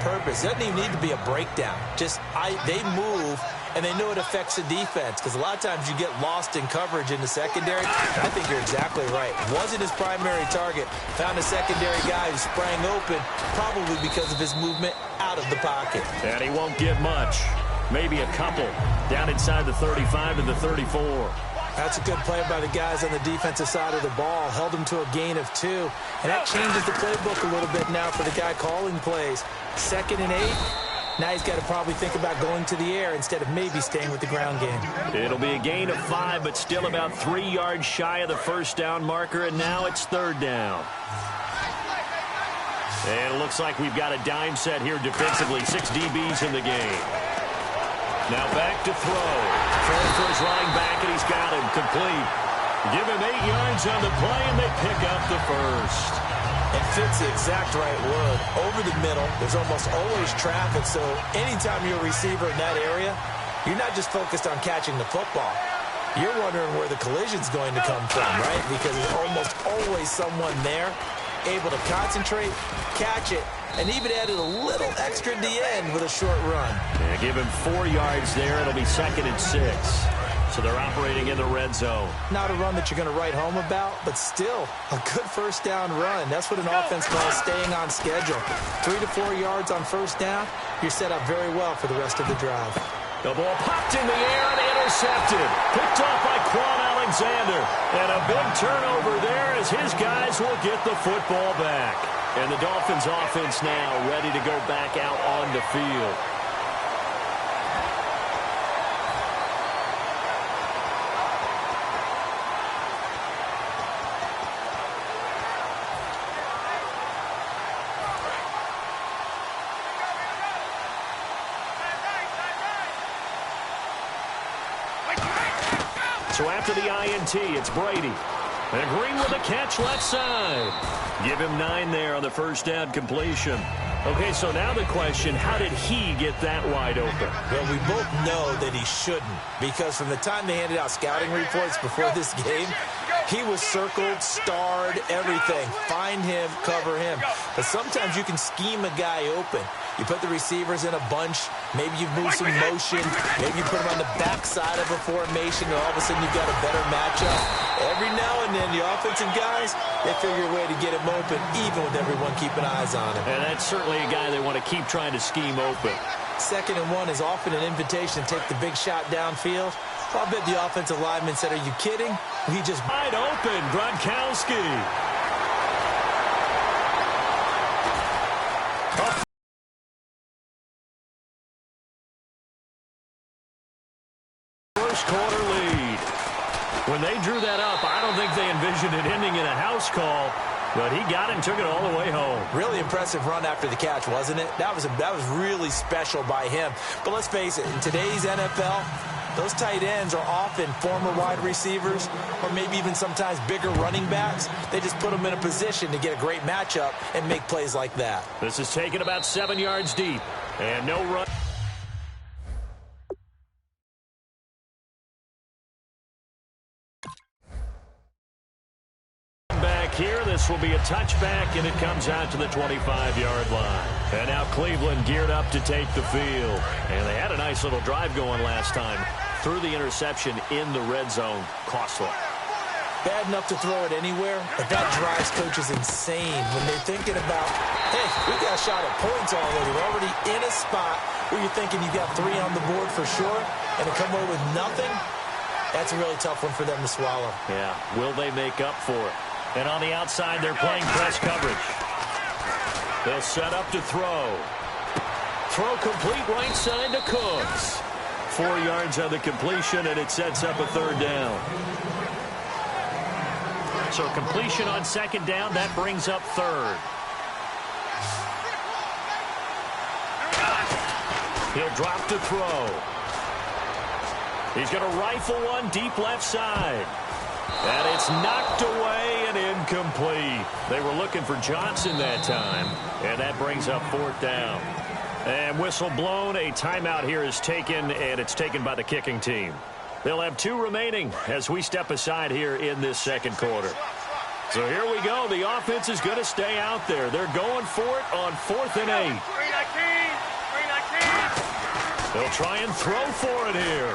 purpose. It doesn't even need to be a breakdown. Just they move, and they know it affects the defense because a lot of times you get lost in coverage in the secondary. I think you're exactly right. Wasn't his primary target. Found a secondary guy who sprang open, probably because of his movement out of the pocket. And he won't get much. Maybe a couple. Down inside the 35 to the 34. That's a good play by the guys on the defensive side of the ball. Held them to a gain of 2. And that changes the playbook a little bit now for the guy calling plays. 2nd and 8. Now he's got to probably think about going to the air instead of maybe staying with the ground game. It'll be a gain of 5, but still about 3 yards shy of the first down marker, and now it's 3rd down. And it looks like we've got a dime set here defensively. 6 DBs in the game. Now back to throw. Throw for his running back, and he's got him complete. Give him 8 yards on the play, and they pick up the first. It fits the exact right word. Over the middle, there's almost always traffic, so anytime you're a receiver in that area, you're not just focused on catching the football. You're wondering where the collision's going to come from, right? Because there's almost always someone there able to concentrate, catch it, and even added a little extra at the end with a short run. Yeah, give him 4 yards there. It'll be 2nd and 6. So they're operating in the red zone. Not a run that you're going to write home about, but still a good first down run. That's what an offense calls staying on schedule. 3 to 4 yards on first down, you're set up very well for the rest of the drive. The ball popped in the air and intercepted. Picked off by Quan Alexander. And a big turnover there as his guys will get the football back. And the Dolphins offense now ready to go back out on the field. So after the INT, it's Brady. And Green with a catch left side. Give him 9 there on the first down completion. Okay, so now the question, how did he get that wide open? Well, we both know that he shouldn't, because from the time they handed out scouting reports before this game, he was circled, starred, everything. Find him, cover him. But sometimes you can scheme a guy open. You put the receivers in a bunch. Maybe you move some motion. Maybe you put them on the backside of a formation, and all of a sudden you've got a better matchup. Every now and then, the offensive guys, they figure a way to get him open, even with everyone keeping eyes on him. And that's certainly a guy they want to keep trying to scheme open. 2nd and 1 is often an invitation to take the big shot downfield. I'll bet the offensive lineman said, "Are you kidding?" He just wide open, Gronkowski. First quarter lead. When they drew that up, I don't think they envisioned it ending in a house call, but he got it and took it all the way home. Really impressive run after the catch, wasn't it? That was really special by him. But let's face it, in today's NFL, those tight ends are often former wide receivers or maybe even sometimes bigger running backs. They just put them in a position to get a great matchup and make plays like that. This is taken about 7 yards deep, and no run. Here, this will be a touchback, and it comes out to the 25-yard line. And now Cleveland geared up to take the field. And they had a nice little drive going last time. Threw the interception in the red zone. Costly. Bad enough to throw it anywhere, but that drives coaches insane when they're thinking about, hey, we got a shot at points already. We're already in a spot where you're thinking you got 3 on the board for sure, and to come away with nothing, that's a really tough one for them to swallow. Yeah, will they make up for it? And on the outside, they're playing press coverage. They'll set up to throw. Throw complete right side to Cooks. 4 yards on the completion, and it sets up a 3rd down. So completion on 2nd down, that brings up 3rd. He'll drop to throw. He's going to rifle one deep left side. And it's knocked away and incomplete. They were looking for Johnson that time. And that brings up 4th down. And whistle blown. A timeout here is taken, and it's taken by the kicking team. They'll have 2 remaining as we step aside here in this 2nd quarter. So here we go. The offense is going to stay out there. They're going for it on 4th and 8. They'll try and throw for it here.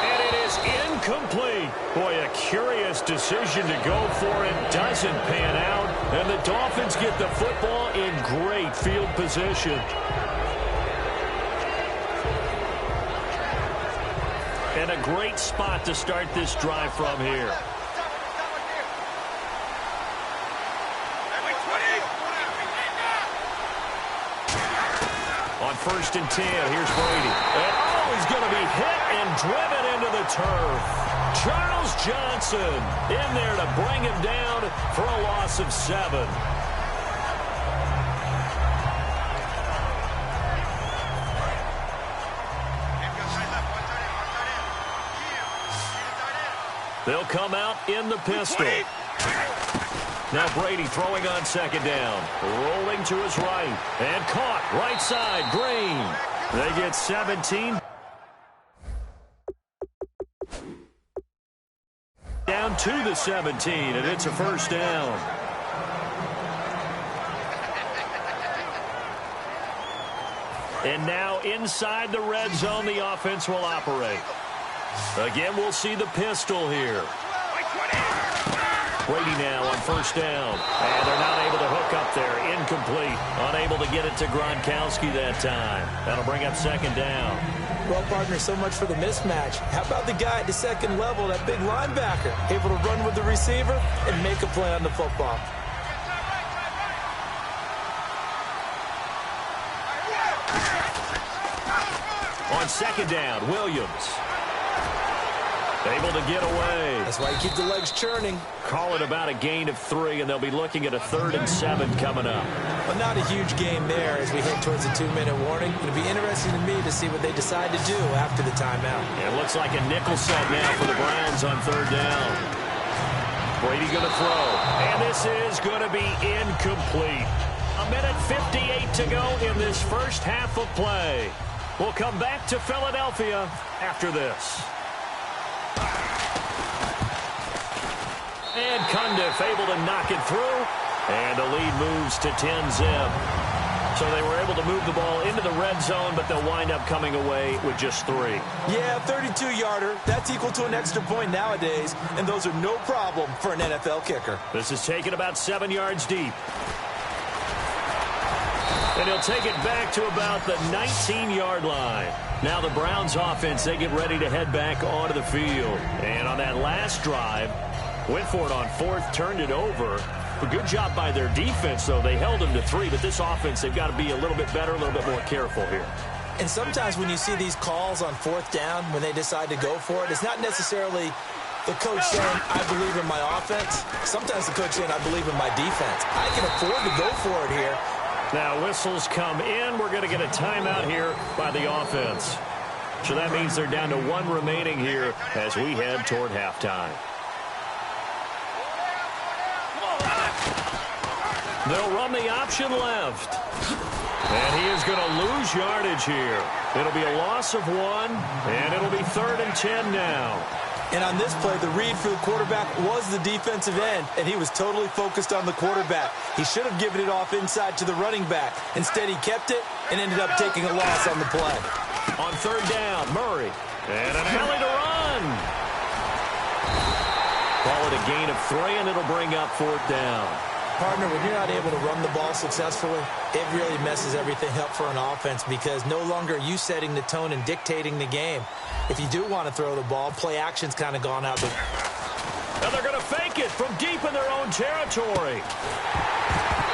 And it is incomplete. Boy, a curious decision to go for it. Doesn't pan out. And the Dolphins get the football in great field position. And a great spot to start this drive from here. On 1st and 10, here's Brady. And he's going to be hit and driven into the turf. Charles Johnson in there to bring him down for a loss of 7. They'll come out in the pistol. Now Brady throwing on 2nd down. Rolling to his right. And caught right side. Green. They get 17. Down to the 17, and it's a 1st down. And now inside the red zone, the offense will operate. Again, we'll see the pistol here. Brady now on 1st down. And they're not able to hook up there. Incomplete. Unable to get it to Gronkowski that time. That'll bring up 2nd down. Well, partner, so much for the mismatch. How about the guy at the 2nd level, that big linebacker, able to run with the receiver and make a play on the football? On 2nd down, Williams. Able to get away. That's why you keep the legs churning. Call it about a gain of 3, and they'll be looking at a 3rd and 7 coming up. But not a huge game there as we head towards the 2-minute warning. It'll be interesting to me to see what they decide to do after the timeout. It looks like a nickel set now for the Browns on 3rd down. Brady going to throw. And this is going to be incomplete. 1:58 to go in this first half of play. We'll come back to Philadelphia after this. And Cundiff able to knock it through. And the lead moves to 10-zip. So they were able to move the ball into the red zone, but they'll wind up coming away with just 3. Yeah, 32-yarder. That's equal to an extra point nowadays, and those are no problem for an NFL kicker. This is taken about 7 yards deep. And he'll take it back to about the 19-yard line. Now the Browns offense, they get ready to head back onto the field. And on that last drive, went for it on 4th, turned it over. A good job by their defense, though. They held them to 3, but this offense, they've got to be a little bit better, a little bit more careful here. And sometimes when you see these calls on 4th down, when they decide to go for it, it's not necessarily the coach saying, I believe in my offense. Sometimes the coach saying, I believe in my defense. I can afford to go for it here. Now whistles come in. We're going to get a timeout here by the offense. So that means they're down to 1 remaining here as we head toward halftime. They'll run the option left. And he is going to lose yardage here. It'll be a loss of 1, and it'll be 3rd and 10 now. And on this play, the read for the quarterback was the defensive end, and he was totally focused on the quarterback. He should have given it off inside to the running back. Instead, he kept it and ended up taking a loss on the play. On 3rd down, Murray. And an alley to run. Call it a gain of 3, and it'll bring up 4th down. Partner, when you're not able to run the ball successfully, it really messes everything up for an offense because no longer are you setting the tone and dictating the game. If you do want to throw the ball, play action's kind of gone out. And they're going to fake it from deep in their own territory.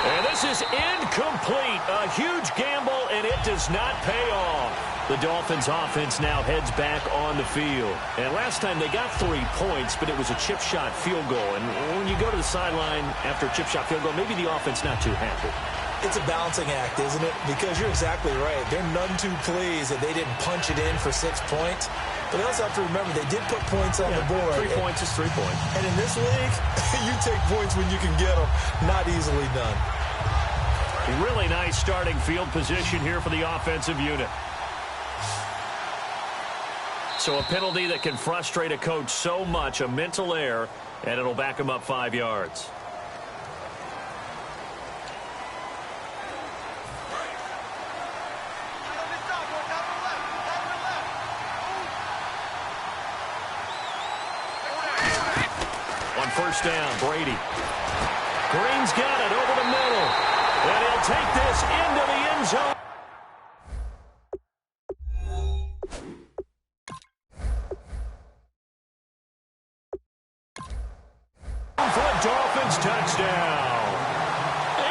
And this is incomplete. A huge gamble, and it does not pay off. The Dolphins offense now heads back on the field. And last time they got 3 points, but it was a chip shot field goal. And when you go to the sideline after a chip shot field goal, maybe the offense not too happy. It's a balancing act, isn't it? Because you're exactly right. They're none too pleased that they didn't punch it in for 6 points. But they also have to remember they did put points on the board. 3 points is 3 points. And in this league, you take points when you can get them. Not easily done. Really nice starting field position here for the offensive unit. So a penalty that can frustrate a coach so much, a mental error, and it'll back him up 5 yards. first down. Brady. Green's got it over the middle. And he'll take this into the end zone. For a Dolphins touchdown.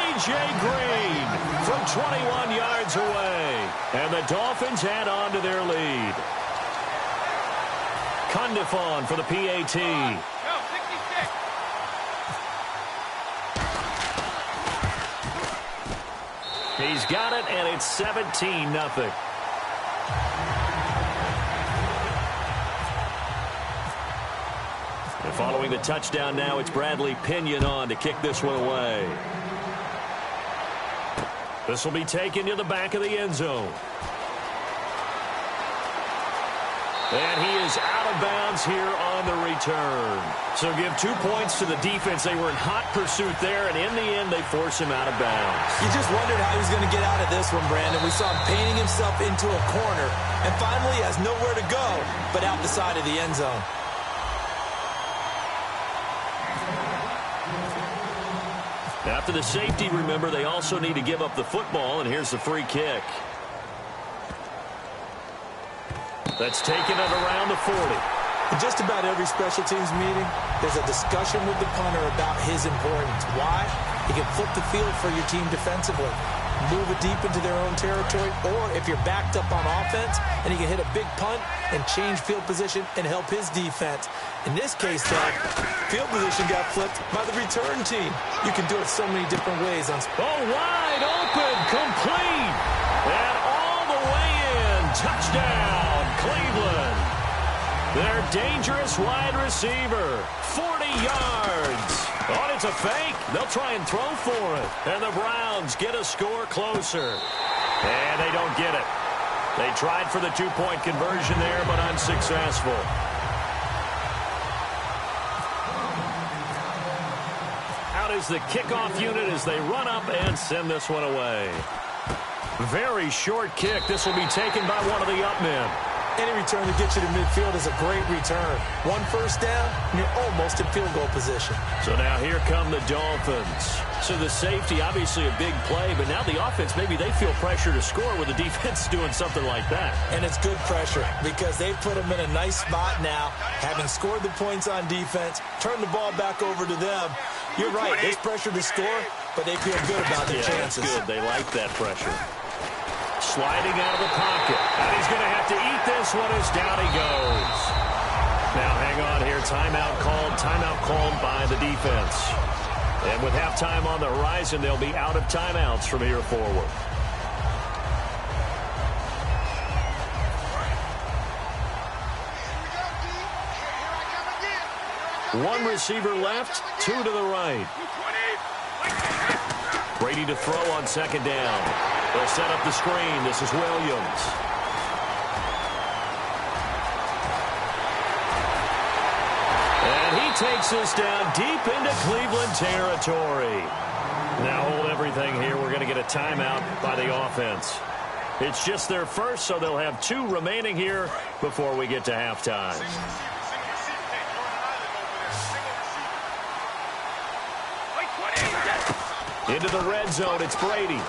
A.J. Green from 21 yards away. And the Dolphins add on to their lead. Kundafon for the PAT. He's got it, and it's 17-0. And following the touchdown now, it's Bradley Pinion on to kick this one away. This will be taken to the back of the end zone. And he is out of bounds here on the return. So give 2 points to the defense. They were in hot pursuit there, and in the end, they force him out of bounds. You just wondered how he was going to get out of this one, Brandon. We saw him painting himself into a corner, and finally has nowhere to go but out the side of the end zone. After the safety, remember, they also need to give up the football, and here's the free kick. That's taken it around the 40. In just about every special teams meeting, there's a discussion with the punter about his importance. Why? He can flip the field for your team defensively, move it deep into their own territory, or if you're backed up on offense, and he can hit a big punt and change field position and help his defense. In this case, though, field position got flipped by the return team. You can do it so many different ways. Wide open, complete, and all the way in. Touchdown, Cleveland. Their dangerous wide receiver, 40 yards. Oh, it's a fake. They'll try and throw for it. And the Browns get a score closer. And they don't get it. They tried for the 2-point conversion there, but unsuccessful. Out is the kickoff unit as they run up and send this one away. Very short kick. This will be taken by one of the up men. Any return to get you to midfield is a great return. 1 first down, and you're almost in field goal position. So now here come the Dolphins. So the safety, obviously a big play, but now the offense, maybe they feel pressure to score with the defense doing something like that. And it's good pressure because they put them in a nice spot now, having scored the points on defense, turn the ball back over to them. You're right, there's pressure to score, but they feel good about their chances. That's good. They like that pressure. Sliding out of the pocket. And he's going to have to eat this one as down he goes. Now hang on here. Timeout called by the defense. And with halftime on the horizon, they'll be out of timeouts from here forward. One receiver left, 2 to the right. Brady to throw on second down. They'll set up the screen. This is Williams. And he takes us down deep into Cleveland territory. Now hold everything here. We're going to get a timeout by the offense. It's just their first, so they'll have 2 remaining here before we get to halftime. Into the red zone, it's Brady.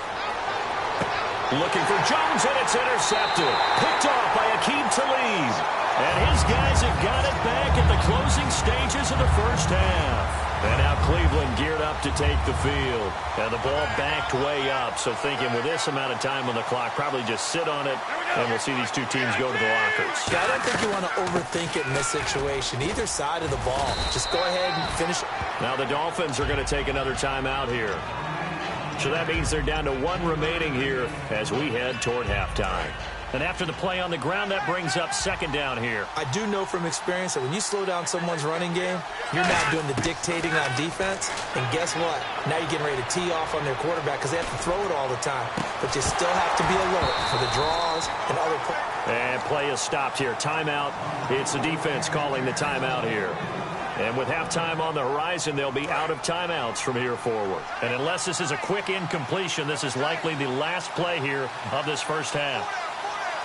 Looking for Jones, and it's intercepted. Picked off by Aqib Talib. And his guys have got it back at the closing stages of the first half. And now Cleveland geared up to take the field. And the ball backed way up. So thinking with this amount of time on the clock, probably just sit on it, and we'll see these 2 teams go to the lockers. I don't think you want to overthink it in this situation. Either side of the ball. Just go ahead and finish it. Now the Dolphins are going to take another timeout here. So that means they're down to 1 remaining here as we head toward halftime. And after the play on the ground, that brings up second down here. I do know from experience that when you slow down someone's running game, you're now doing the dictating on defense. And guess what? Now you're getting ready to tee off on their quarterback because they have to throw it all the time. But you still have to be alert for the draws and other plays. And play is stopped here. Timeout. It's the defense calling the timeout here. And with halftime on the horizon, they'll be out of timeouts from here forward. And unless this is a quick incompletion, this is likely the last play here of this first half.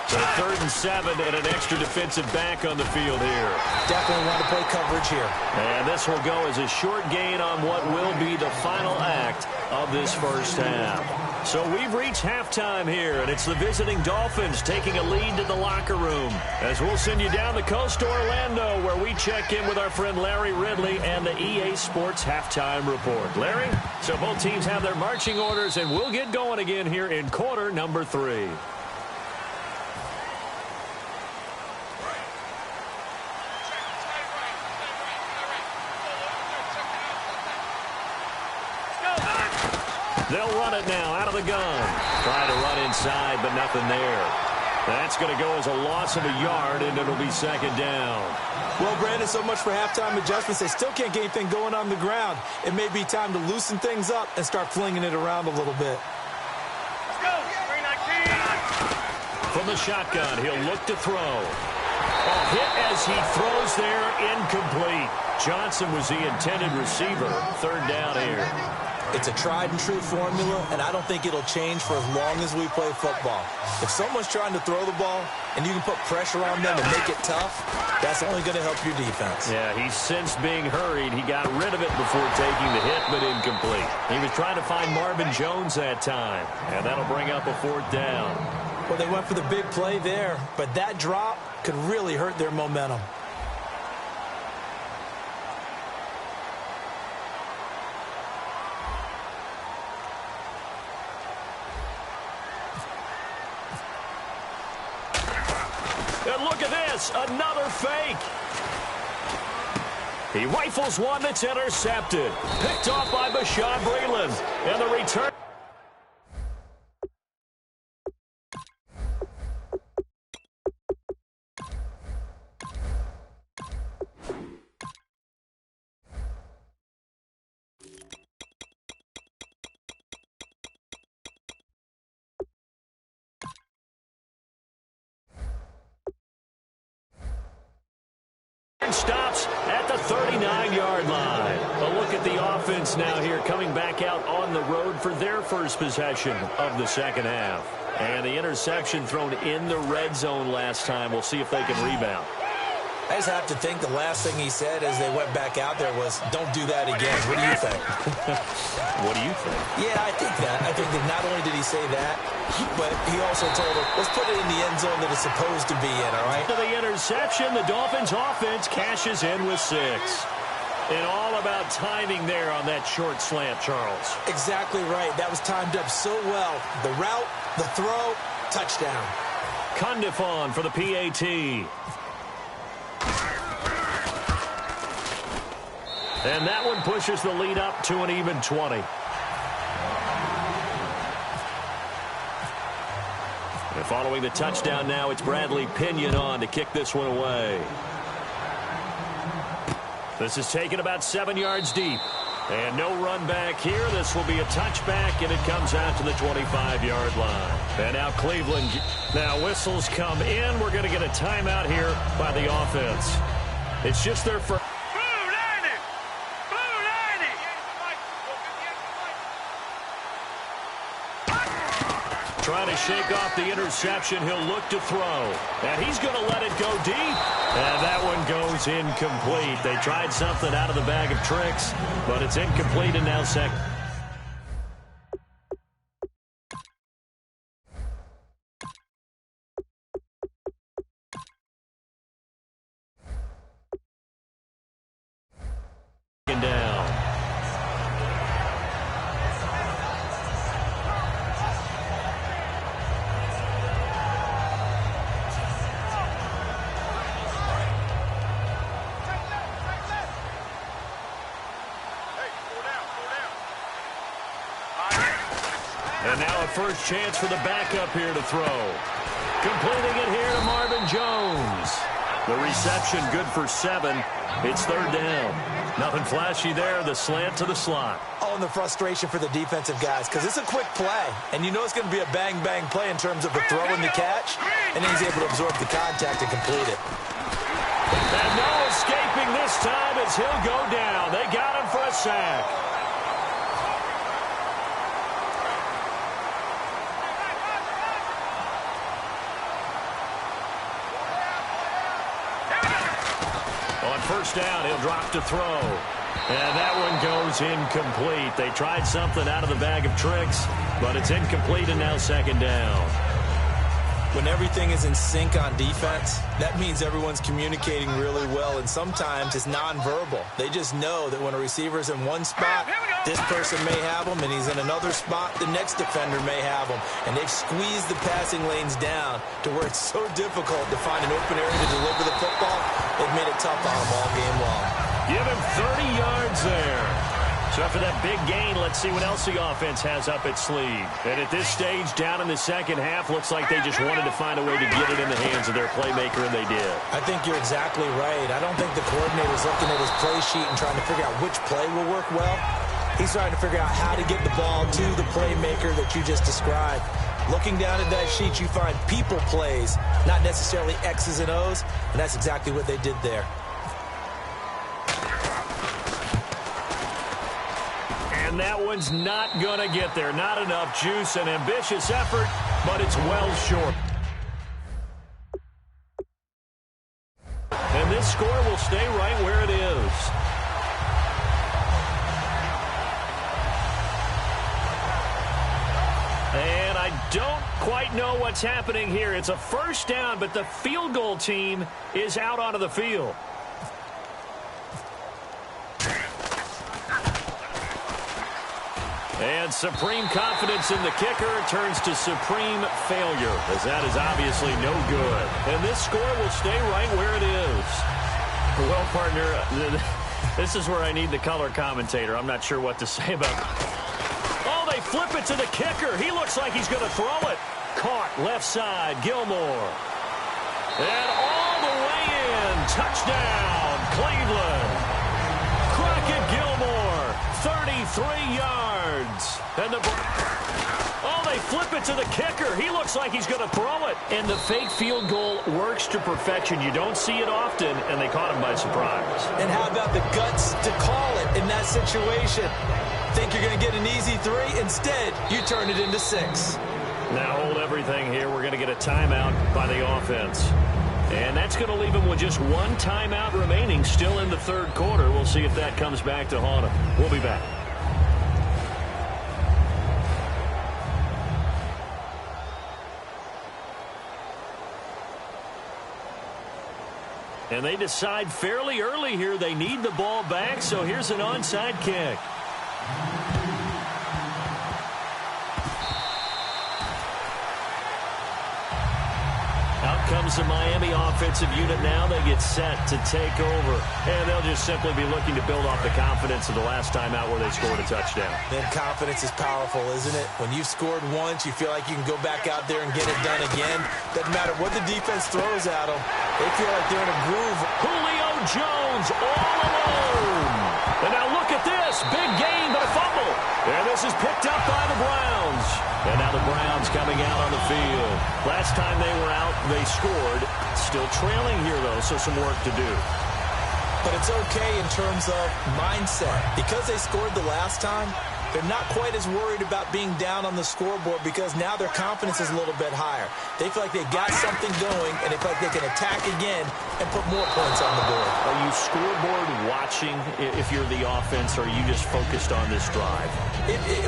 So 3rd and 7 and an extra defensive back on the field here. Definitely want to play coverage here. And this will go as a short gain on what will be the final act of this first half. So we've reached halftime here, and it's the visiting Dolphins taking a lead to the locker room. As we'll send you down the coast to Orlando, where we check in with our friend Larry Ridley and the EA Sports Halftime Report. Larry, so both teams have their marching orders, and we'll get going again here in quarter number 3. They'll run it now out of the gun. Trying to run inside, but nothing there. That's going to go as a loss of a yard, and it'll be 2nd down. Well, Brandon, so much for halftime adjustments. They still can't get anything going on the ground. It may be time to loosen things up and start flinging it around a little bit. Let's go. From the shotgun, he'll look to throw. A hit as he throws there, incomplete. Johnson was the intended receiver. 3rd down here. It's a tried-and-true formula, and I don't think it'll change for as long as we play football. If someone's trying to throw the ball and you can put pressure on them and make it tough, that's only going to help your defense. Yeah, he sensed being hurried. He got rid of it before taking the hit, but incomplete. He was trying to find Marvin Jones that time, and that'll bring up a 4th down. Well, they went for the big play there, but that drop could really hurt their momentum. And look at this, another fake. He rifles one that's intercepted. Picked off by Bashaud Breeland. And the return. Stops at the 39-yard line. A look at the offense now here, coming back out on the road for their first possession of the 2nd half. And the interception thrown in the red zone last time. We'll see if they can rebound. I just have to think the last thing he said as they went back out there was, don't do that again. What do you think? What do you think? Yeah, I think that. I think that not only did he say that, but he also told him, let's put it in the end zone that it's supposed to be in, all right? To the interception, the Dolphins offense cashes in with 6. And all about timing there on that short slant, Charles. Exactly right. That was timed up so well. The route, the throw, touchdown. Condifon for the PAT. And that one pushes the lead up to an even 20. And following the touchdown now, it's Bradley Pinion on to kick this one away. This is taken about 7 yards deep. And no run back here. This will be a touchback, and it comes out to the 25-yard line. And now Cleveland. Now whistles come in. We're going to get a timeout here by the offense. It's just their first. Trying to shake off the interception. He'll look to throw. And he's going to let it go deep. And that one goes incomplete. They tried something out of the bag of tricks, but it's incomplete and now 2nd. Down. And now a first chance for the backup here to throw. Completing it here to Marvin Jones. The reception good for 7. It's 3rd down. Nothing flashy there. The slant to the slot. Oh, and the frustration for the defensive guys, because it's a quick play. And you know it's going to be a bang-bang play in terms of the throw and the catch. And he's able to absorb the contact and complete it. And no escaping this time as he'll go down. They got him for a sack. first down. He'll drop to throw. And that one goes incomplete. They tried something out of the bag of tricks, but it's incomplete and now second down. When everything is in sync on defense, that means everyone's communicating really well, and sometimes it's nonverbal. They just know that when a receiver's in one spot, this person may have him, and he's in another spot, the next defender may have him. And they've squeezed the passing lanes down to where it's so difficult to find an open area to deliver the football. They've made it tough on him all game long. Give him 30 yards there. So after that big gain, let's see what else the offense has up its sleeve. And at this stage, down in the second half, looks like they just wanted to find a way to get it in the hands of their playmaker, and they did. I think you're exactly right. I don't think the coordinator's looking at his play sheet and trying to figure out which play will work well. He's trying to figure out how to get the ball to the playmaker that you just described. Looking down at that sheet, you find people plays, not necessarily X's and O's, and that's exactly what they did there. And that one's not going to get there. Not enough juice, an ambitious effort, but it's well short. And this score will stay right where it is. And I don't quite know what's happening here. It's a first down, but the field goal team is out onto the field. And supreme confidence in the kicker turns to supreme failure, as that is obviously no good. And this score will stay right where it is. Well, partner, this is where I need the color commentator. I'm not sure what to say about it. Oh, they flip it to the kicker. He looks like he's going to throw it. Caught left side, Gilmore. And all the way in. Touchdown, Cleveland. Crockett Gilmore, 33 yards. And they flip it to the kicker. He looks like he's going to throw it. And the fake field goal works to perfection. You don't see it often, and they caught him by surprise. And how about the guts to call it in that situation? Think you're going to get an easy 3? Instead, you turn it into 6. Now hold everything here. We're going to get a timeout by the offense. And that's going to leave them with just one timeout remaining still in the third quarter. We'll see if that comes back to haunt them. We'll be back. And they decide fairly early here they need the ball back, so here's an onside kick. Out comes the Miami offensive unit now. They get set to take over. And they'll just simply be looking to build off the confidence of the last time out where they scored a touchdown. Then confidence is powerful, isn't it? When you've scored once, you feel like you can go back out there and get it done again. Doesn't matter what the defense throws at them. They feel like they're in a groove. Julio Jones all alone. And now look at this. Big gain, but a fumble. And this is picked up by the Browns. And now the Browns coming out on the field. Last time they were out, they scored. Still trailing here, though, so some work to do. But it's okay in terms of mindset. Because they scored the last time, they're not quite as worried about being down on the scoreboard because now their confidence is a little bit higher. They feel like they got something going, and they feel like they can attack again and put more points on the board. Are you scoreboard watching if you're the offense, or are you just focused on this drive?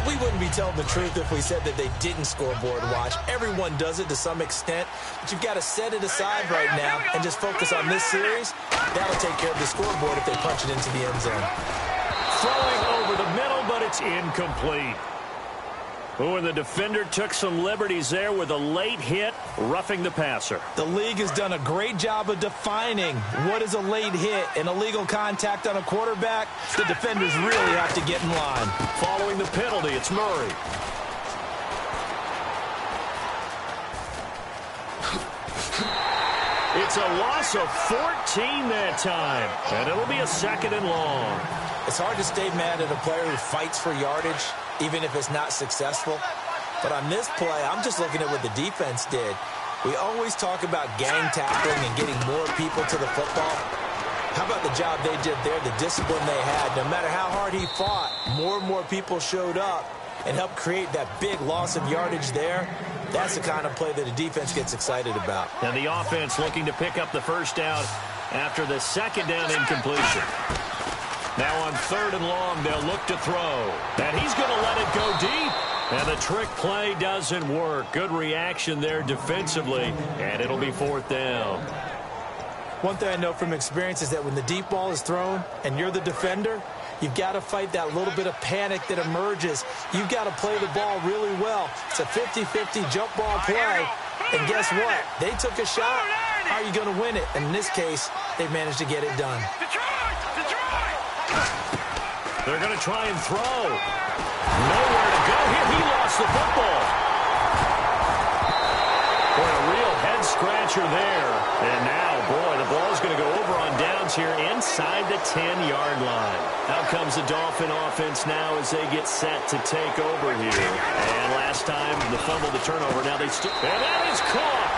We wouldn't be telling the truth if we said that they didn't scoreboard watch. Everyone does it to some extent, but you've got to set it aside right now and just focus on this series. That'll take care of the scoreboard if they punch it into the end zone. Throwing over the middle, but it's incomplete. Oh, and the defender took some liberties there with a late hit, roughing the passer. The league has done a great job of defining what is a late hit and illegal contact on a quarterback. The defenders really have to get in line. Following the penalty, it's Murray. It's a loss of 14 that time, and it'll be a 2nd and long. It's hard to stay mad at a player who fights for yardage, even if it's not successful. But on this play, I'm just looking at what the defense did. We always talk about gang tackling and getting more people to the football. How about the job they did there, the discipline they had? No matter how hard he fought, more and more people showed up and helped create that big loss of yardage there. That's the kind of play that the defense gets excited about. And the offense looking to pick up the first down after the second down incompletion. Now on 3rd and long, they'll look to throw. And he's going to let it go deep. And the trick play doesn't work. Good reaction there defensively, and it'll be 4th down. One thing I know from experience is that when the deep ball is thrown and you're the defender, you've got to fight that little bit of panic that emerges. You've got to play the ball really well. It's a 50-50 jump ball play. And guess what? They took a shot. How are you going to win it? And in this case, they managed to get it done. They're going to try and throw. Nowhere to go here. He lost the football. Boy, a real head-scratcher there. And now, boy, the ball's going to go over on downs here inside the 10-yard line. Out comes the Dolphin offense now as they get set to take over here. And last time, the fumble, the turnover. Now they still... And that is caught.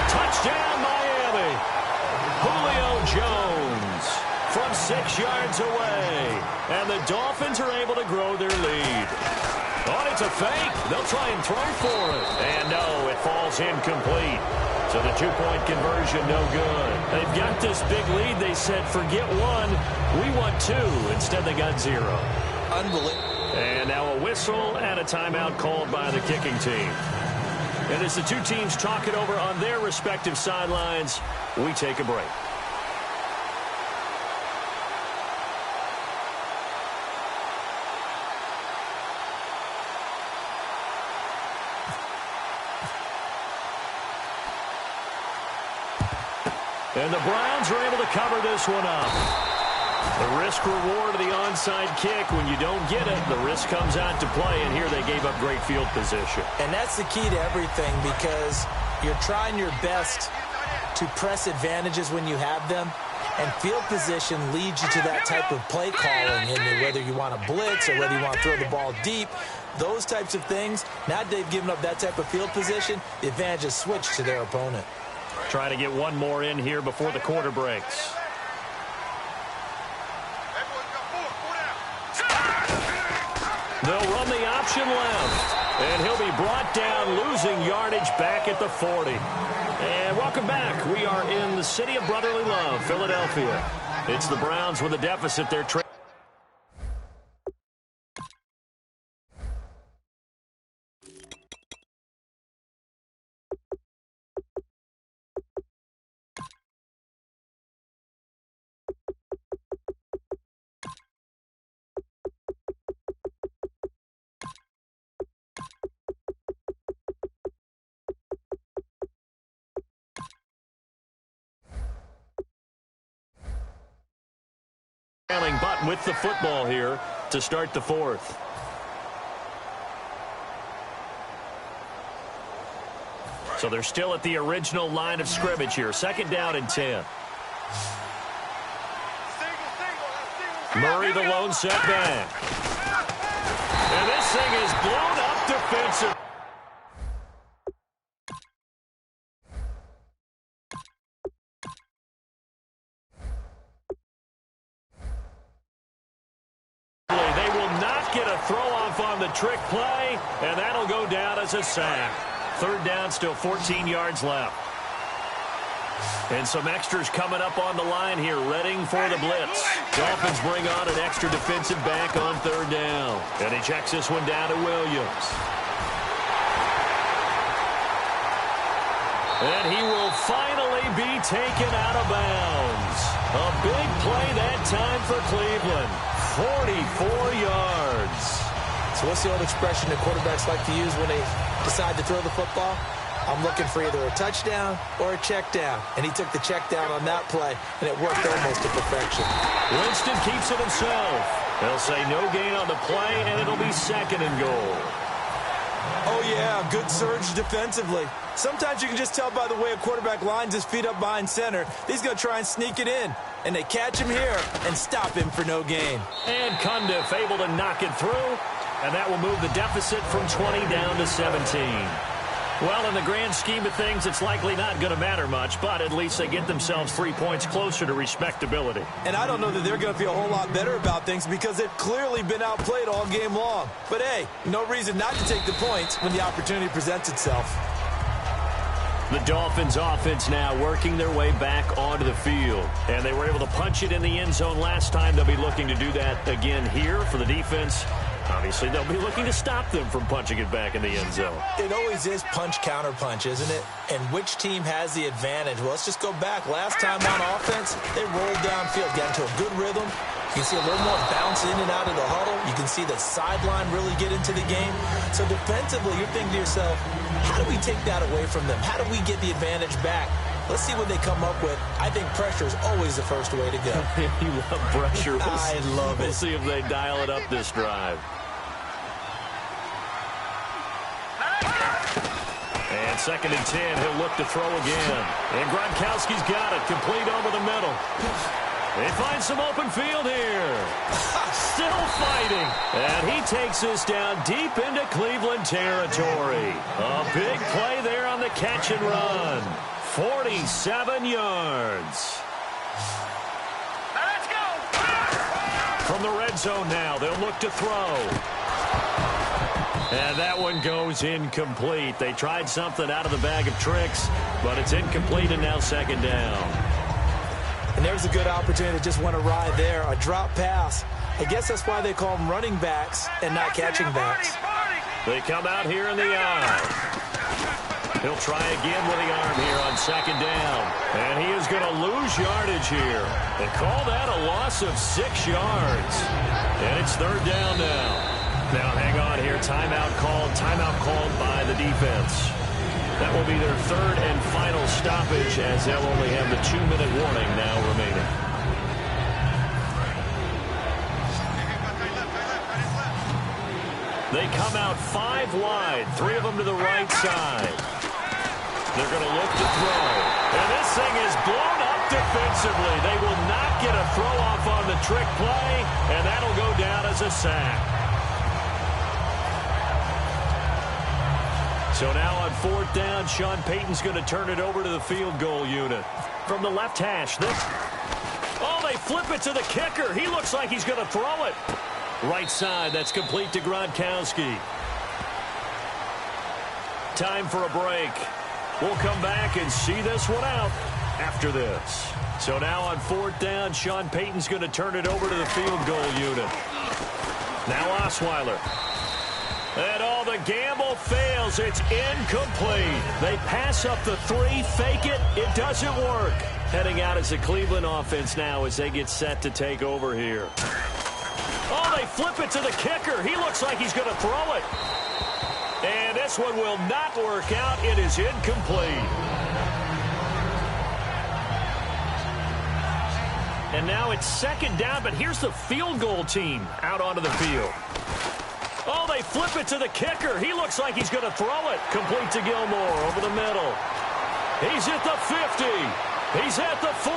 Touchdown, Miami. Julio Jones from 6 yards away. And the Dolphins are able to grow their lead. Oh, it's a fake. They'll try and throw for it. And no, it falls incomplete. So the 2-point conversion, no good. They've got this big lead. They said, forget one. We want 2. Instead, they got 0. Unbelievable. And now a whistle and a timeout called by the kicking team. And as the two teams talk it over on their respective sidelines, we take a break. And the Browns are able to cover this one up. The risk-reward of the onside kick, when you don't get it, the risk comes out to play, and here they gave up great field position. And that's the key to everything, because you're trying your best to press advantages when you have them, and field position leads you to that type of play calling, and whether you want to blitz or whether you want to throw the ball deep, those types of things. Now they've given up that type of field position, the advantage is switched to their opponent. Trying to get one more in here before the quarter breaks. They'll run the option left. And he'll be brought down, losing yardage back at the 40. And welcome back. We are in the city of brotherly love, Philadelphia. It's the Browns with a deficit. They're but with the football here to start the 4th. So they're still at the original line of scrimmage here. 2nd down and 10. Murray, the lone setback. And this thing is blown up defensive. Throw-off on the trick play, and that'll go down as a sack. 3rd down, still 14 yards left. And some extras coming up on the line here, readying for the blitz. Dolphins bring on an extra defensive back on 3rd down. And he checks this one down to Williams. And he will finally be taken out of bounds. A big play that time for Cleveland. 44 yards. So what's the old expression that quarterbacks like to use when they decide to throw the football? I'm looking for either a touchdown or a check down. And he took the check down on that play, and it worked almost to perfection. Winston keeps it himself. They'll say no gain on the play, and it'll be 2nd and goal. Oh, yeah, good surge defensively. Sometimes you can just tell by the way a quarterback lines his feet up behind center. He's going to try and sneak it in. And they catch him here and stop him for no gain. And Cundiff able to knock it through. And that will move the deficit from 20 down to 17. Well, in the grand scheme of things, it's likely not going to matter much, but at least they get themselves 3 points closer to respectability. And I don't know that they're going to feel a whole lot better about things because they've clearly been outplayed all game long. But, hey, no reason not to take the points when the opportunity presents itself. The Dolphins offense now working their way back onto the field. And they were able to punch it in the end zone last time. They'll be looking to do that again here for the defense. Obviously, they'll be looking to stop them from punching it back in the end zone. It always is punch-counter-punch, isn't it? And which team has the advantage? Well, let's just go back. Last time on offense, they rolled downfield, got into a good rhythm. You can see a little more bounce in and out of the huddle. You can see the sideline really get into the game. So defensively, you're thinking to yourself, how do we take that away from them? How do we get the advantage back? Let's see what they come up with. I think pressure is always the first way to go. You love pressure. I love it. We'll see if they dial it up this drive. And 2nd and 10, he'll look to throw again. And Gronkowski's got it, complete over the middle. They find some open field here. Still fighting. And he takes this down deep into Cleveland territory. A big play there on the catch and run. 47 yards. Let's go. From the red zone now, they'll look to throw. And that one goes incomplete. They tried something out of the bag of tricks, but it's incomplete and now 2nd down. And there's a good opportunity to just want to ride there. A drop pass. I guess that's why they call them running backs and not catching backs. They come out here in the eye. He'll try again with the arm here on 2nd down. And he is going to lose yardage here. They call that a loss of 6 yards. And it's 3rd down now. Now hang on here. Timeout called by the defense. That will be their 3rd and final stoppage as they'll only have the 2-minute warning now remaining. They come out 5 wide, 3 of them to the right side. They're going to look to throw. And this thing is blown up defensively. They will not get a throw off on the trick play, and that'll go down as a sack. So now on 4th down, Sean Payton's going to turn it over to the field goal unit. From the left hash, they flip it to the kicker. He looks like he's going to throw it. Right side, that's complete to Gronkowski. Time for a break. We'll come back and see this one out after this. So now on 4th down, Sean Payton's going to turn it over to the field goal unit. Now Osweiler. And all the gamble fails. It's incomplete. They pass up the 3, fake it. It doesn't work. Heading out as the Cleveland offense now as they get set to take over here. Oh, they flip it to the kicker. He looks like he's going to throw it. And this one will not work out. It is incomplete. And now it's 2nd down, but here's the field goal team out onto the field. Oh, they flip it to the kicker. He looks like he's going to throw it. Complete to Gilmore over the middle. He's at the 50. He's at the 40.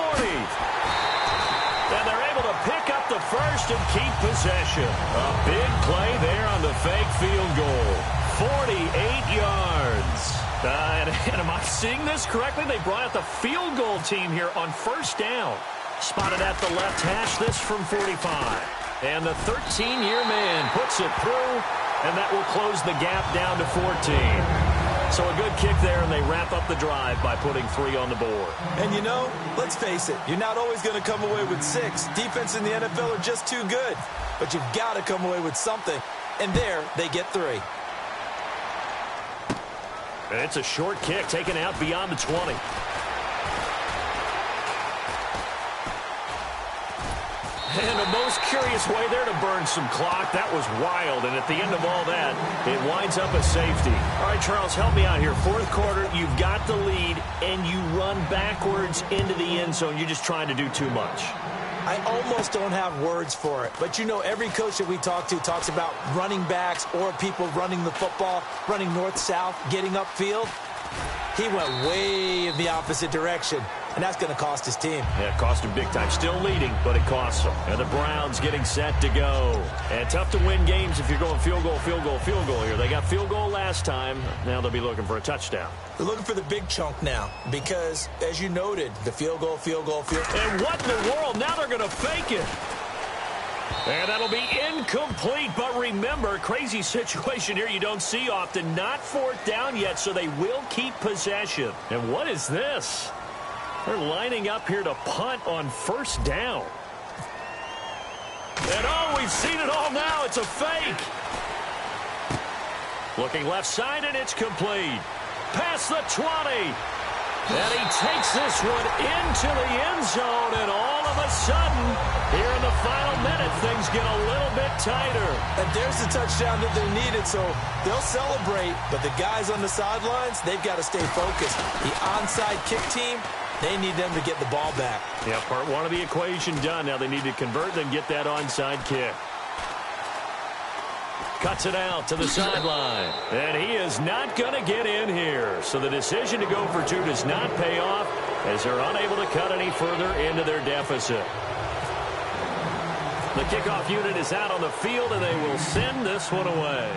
And they're able to pick up the first and keep possession. A big play there on the fake field goal. 48 yards. And am I seeing this correctly? They brought out the field goal team here on 1st down. Spotted at the left hash, this from 45. And the 13-year man puts it through, and that will close the gap down to 14. So a good kick there, and they wrap up the drive by putting 3 on the board. And you know, let's face it, you're not always going to come away with 6. Defense in the NFL are just too good. But you've got to come away with something. And there, they get 3. And it's a short kick taken out beyond the 20. And the most curious way there to burn some clock. That was wild. And at the end of all that, it winds up a safety. All right, Charles, help me out here. 4th quarter, you've got the lead, and you run backwards into the end zone. You're just trying to do too much. I almost don't have words for it. But, you know, every coach that we talk to talks about running backs or people running the football, running north-south, getting upfield. He went way in the opposite direction, and that's going to cost his team. Yeah, it cost him big time. Still leading, but it costs him. And the Browns getting set to go. And tough to win games if you're going field goal, field goal, field goal here. They got field goal last time. Now they'll be looking for a touchdown. They're looking for the big chunk now because, as you noted, the field goal, field goal, field goal. And what in the world? Now they're going to fake it. And that'll be incomplete, but remember, crazy situation here you don't see often. Not fourth down yet, so they will keep possession. And what is this? They're lining up here to punt on first down. And oh, we've seen it all now. It's a fake. Looking left side, and it's complete. Past the 20. And he takes this one into the end zone, and all of a sudden, here in the final minute, things get a little bit tighter. And there's the touchdown that they needed, so they'll celebrate, but the guys on the sidelines, they've got to stay focused. The onside kick team, they need them to get the ball back. Yeah, part one of the equation done. Now they need to convert and get that onside kick. Cuts it out to the sideline. And he is not going to get in here. So the decision to go for two does not pay off as they're unable to cut any further into their deficit. The kickoff unit is out on the field, and they will send this one away.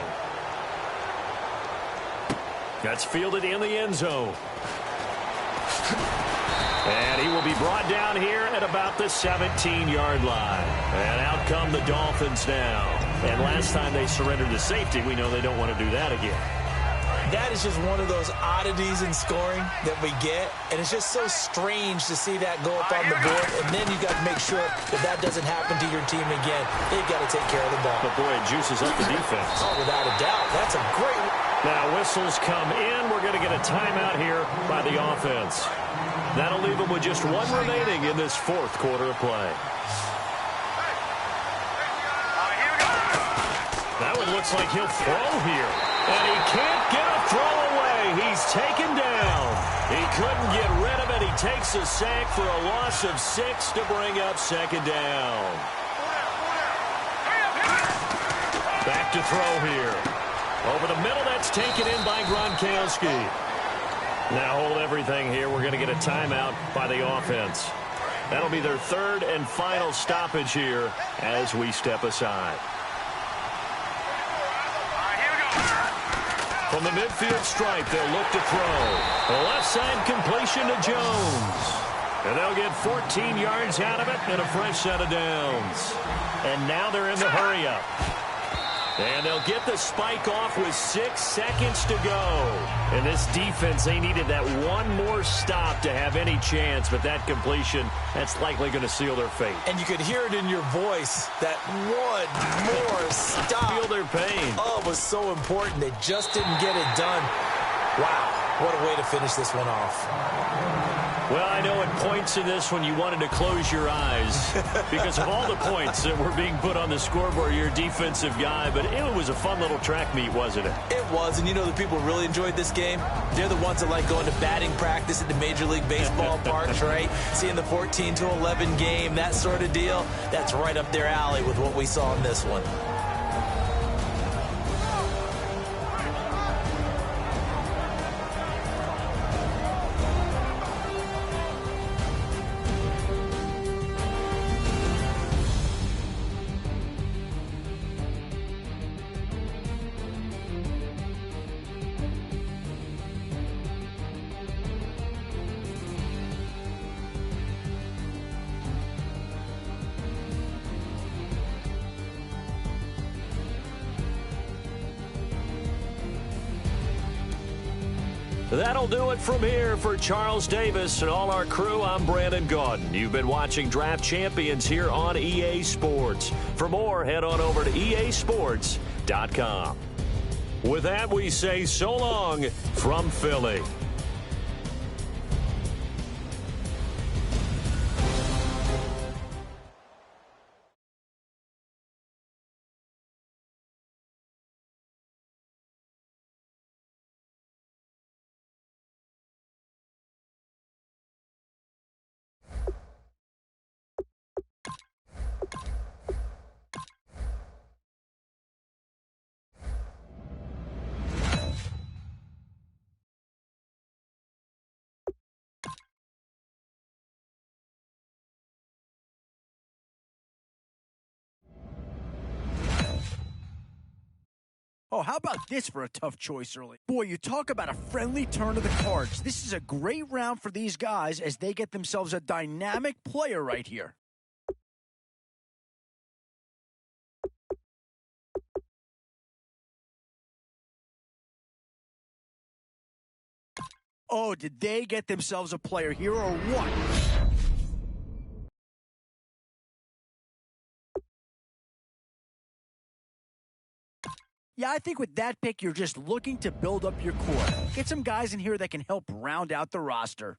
That's fielded in the end zone. And he will be brought down here at about the 17-yard line. And out come the Dolphins now. And last time they surrendered to safety, we know they don't want to do that again. That is just one of those oddities in scoring that we get. And it's just so strange to see that go up on the board. And then you got to make sure that that doesn't happen to your team again. They've got to take care of the ball. But boy, it juices up the defense. Oh, without a doubt. That's a great... Now whistles come in. We're going to get a timeout here by the offense. That'll leave them with just one remaining in this fourth quarter of play. That one looks like he'll throw here. And he can't get a throw away. He's taken down. He couldn't get rid of it. He takes a sack for a loss of 6 to bring up second down. Back to throw here. Over the middle, that's taken in by Gronkowski. Now hold everything here. We're going to get a timeout by the offense. That'll be their third and final stoppage here as we step aside. From the midfield stripe, they'll look to throw. The left side completion to Jones. And they'll get 14 yards out of it and a fresh set of downs. And now they're in the hurry-up. And they'll get the spike off with 6 seconds to go. And this defense, they needed that one more stop to have any chance. But that completion, that's likely going to seal their fate. And you could hear it in your voice, that one more stop. Feel their pain. Oh, it was so important. They just didn't get it done. Wow, what a way to finish this one off. Well, I know at points in this when you wanted to close your eyes because of all the points that were being put on the scoreboard, you're a defensive guy, but it was a fun little track meet, wasn't it? It was, and you know the people really enjoyed this game? They're the ones that like going to batting practice at the Major League Baseball parks, right? Seeing the 14-11 game, that sort of deal, that's right up their alley with what we saw in this one. That'll do it from here for Charles Davis and all our crew. I'm Brandon Gaudin. You've been watching Draft Champions here on EA Sports. For more, head on over to easports.com. With that, we say so long from Philly. Oh, how about this for a tough choice early? Boy, you talk about a friendly turn of the cards. This is a great round for these guys as they get themselves a dynamic player right here. Oh, did they get themselves a player here or what? Yeah, I think with that pick, you're just looking to build up your core. Get some guys in here that can help round out the roster.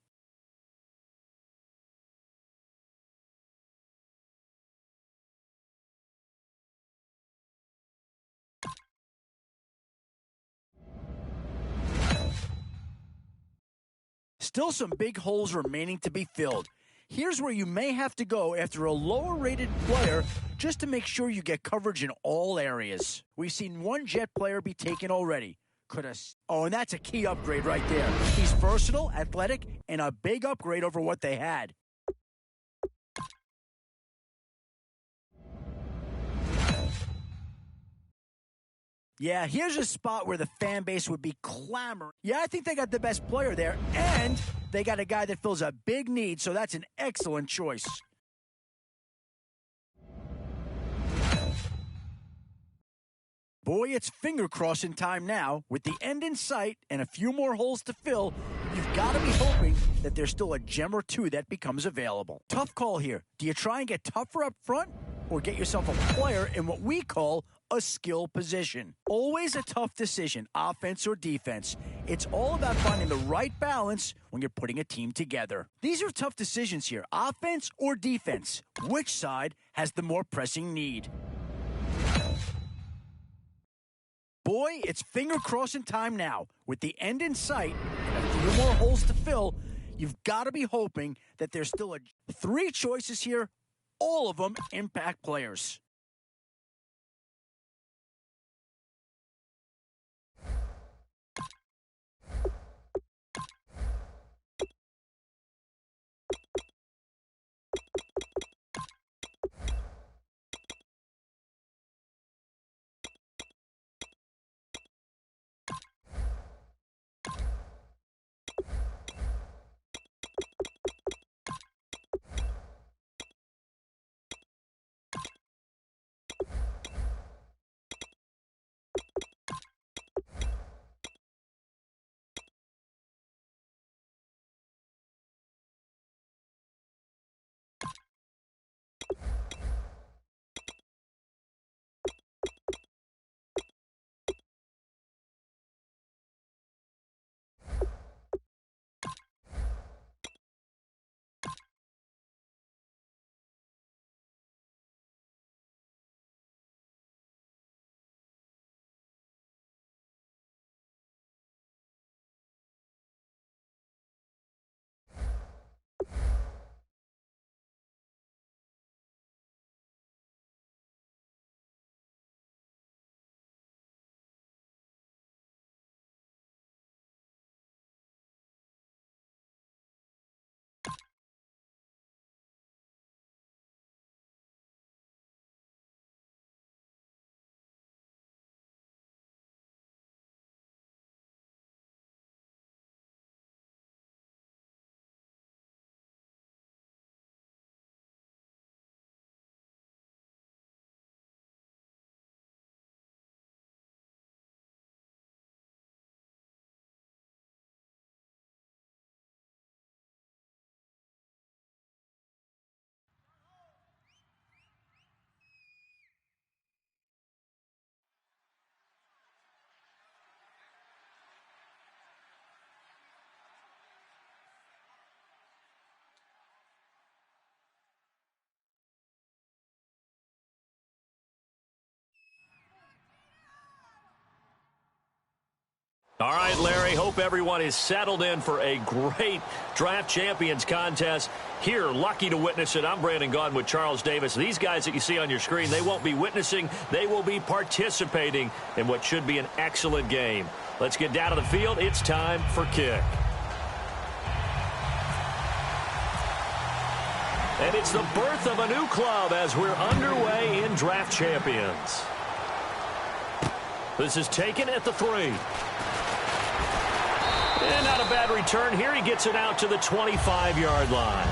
Still some big holes remaining to be filled. Here's where you may have to go after a lower-rated player just to make sure you get coverage in all areas. We've seen one Jet player be taken already. And that's a key upgrade right there. He's versatile, athletic, and a big upgrade over what they had. Yeah, here's a spot where the fan base would be clamoring. Yeah, I think they got the best player there, and they got a guy that fills a big need, so that's an excellent choice. Boy, it's finger-crossing time now. With the end in sight and a few more holes to fill, you've got to be hoping that there's still a gem or two that becomes available. Tough call here. Do you try and get tougher up front, or get yourself a player in what we call a skill position? Always a tough decision, offense or defense. It's all about finding the right balance when you're putting a team together. These are tough decisions here, offense or defense. Which side has the more pressing need? Boy, it's finger-crossing time now. With the end in sight and a few more holes to fill, you've got to be hoping that there's still three choices here, all of them impact players. All right, Larry, hope everyone is settled in for a great Draft Champions contest. Here, lucky to witness it. I'm Brandon Gaudin with Charles Davis. These guys that you see on your screen, they won't be witnessing. They will be participating in what should be an excellent game. Let's get down to the field. It's time for kick. And it's the birth of a new club as we're underway in Draft Champions. This is taken at the 3. And not a bad return here. He gets it out to the 25-yard line.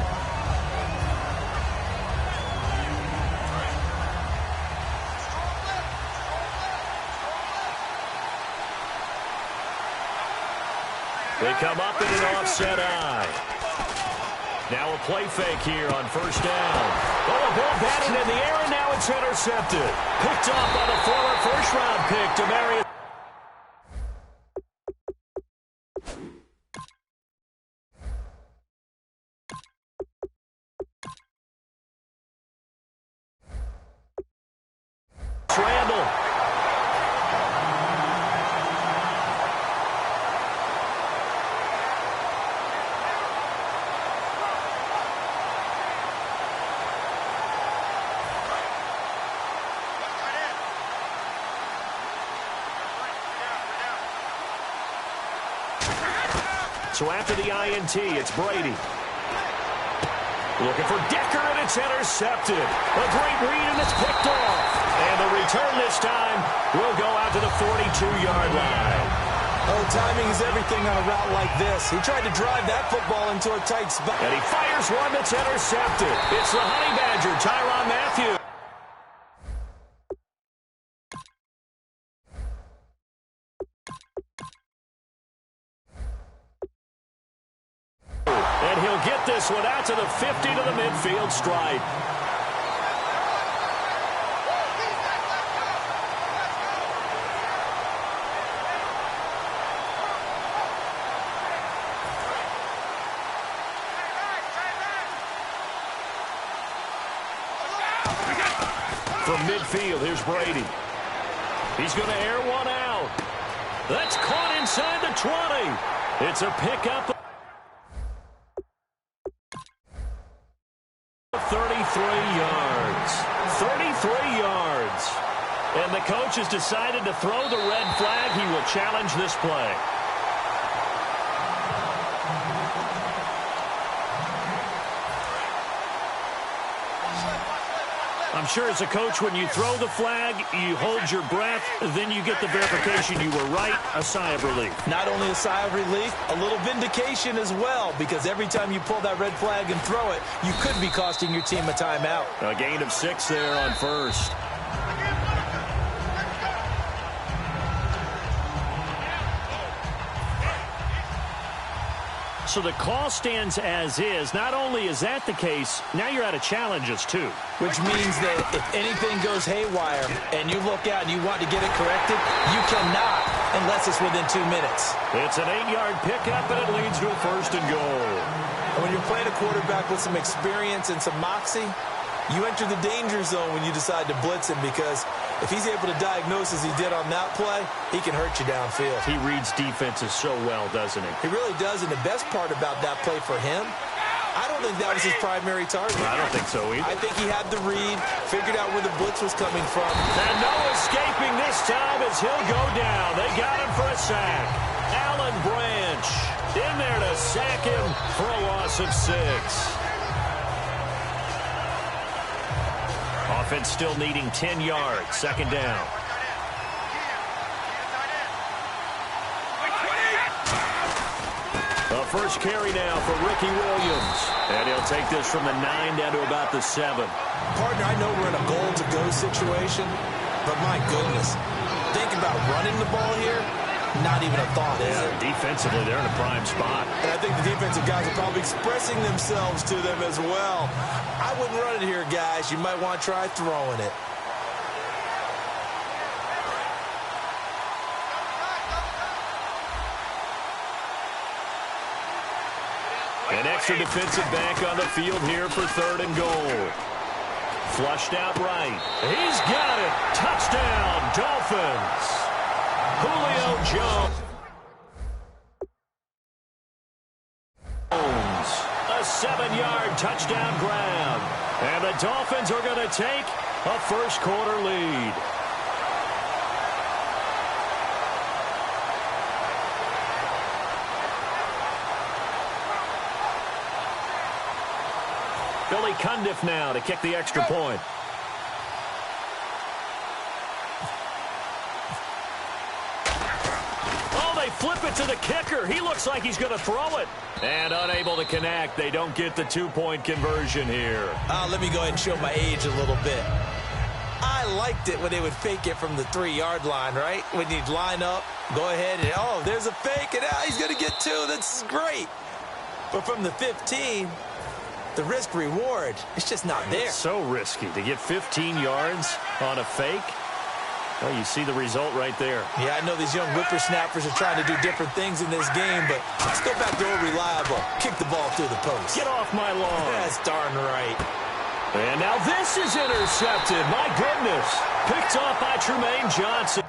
They come up in an offset eye. Now a play fake here on first down. Oh, a ball batted in the air, and now it's intercepted. Picked off by the former first-round pick, Demaryius. Randall. So after the INT, it's Brady. Looking for Decker, and it's intercepted. A great read, and it's picked off. And the return this time will go out to the 42-yard line. Oh, timing is everything on a route like this. He tried to drive that football into a tight spot. And he fires one that's intercepted. It's the Honey Badger, Tyrann Mathieu. And he'll get this one out to the 50 to the midfield stripe. From midfield, here's Brady. He's going to air one out. That's caught inside the 20. It's a pickup. 33 yards. 33 yards. And the coach has decided to throw the red flag. He will challenge this play. I'm sure as a coach, when you throw the flag, you hold your breath, then you get the verification you were right, a sigh of relief. Not only a sigh of relief, a little vindication as well, because every time you pull that red flag and throw it, you could be costing your team a timeout. A gain of 6 there on first. So the call stands as is. Not only is that the case, now you're out of challenges too. Which means that if anything goes haywire and you look out and you want to get it corrected, you cannot unless it's within 2 minutes. It's an 8-yard pickup, and it leads to a first and goal. And when you're playing a quarterback with some experience and some moxie, you enter the danger zone when you decide to blitz him, because if he's able to diagnose as he did on that play, he can hurt you downfield. He reads defenses so well, doesn't he? He really does, and the best part about that play for him, I don't think that was his primary target. I don't think so either. I think he had the read, figured out where the blitz was coming from. And no escaping this time as he'll go down. They got him for a sack. Alan Branch in there to sack him for a loss of 6. Offense still needing 10 yards. Second down. The first carry now for Ricky Williams. And he'll take this from the 9 down to about the 7. Partner, I know we're in a goal-to-go situation, but my goodness, think about running the ball here. Not even a thought, is it? Defensively, they're in a prime spot. And I think the defensive guys are probably expressing themselves to them as well. I wouldn't run it here, guys. You might want to try throwing it. An extra defensive back on the field here for 3rd and goal. Flushed out right. He's got it. Touchdown, Dolphins. Julio Jones. A 7-yard touchdown grab. And the Dolphins are going to take a first-quarter lead. Billy Cundiff now to kick the extra point. Flip it to the kicker. He looks like he's going to throw it. And unable to connect. They don't get the 2-point conversion here. Let me go ahead and show my age a little bit. I liked it when they would fake it from the 3-yard line, right? When you'd line up, Go ahead and, oh, there's a fake, and now he's going to get 2. That's great. But from the 15, the risk-reward, it's just not there. It's so risky to get 15 yards on a fake. Well, you see the result right there. Yeah, I know these young whippersnappers are trying to do different things in this game, but let's go back to old reliable. Kick the ball through the post. Get off my lawn. That's darn right. And now this is intercepted. My goodness. Picked off by Trumaine Johnson.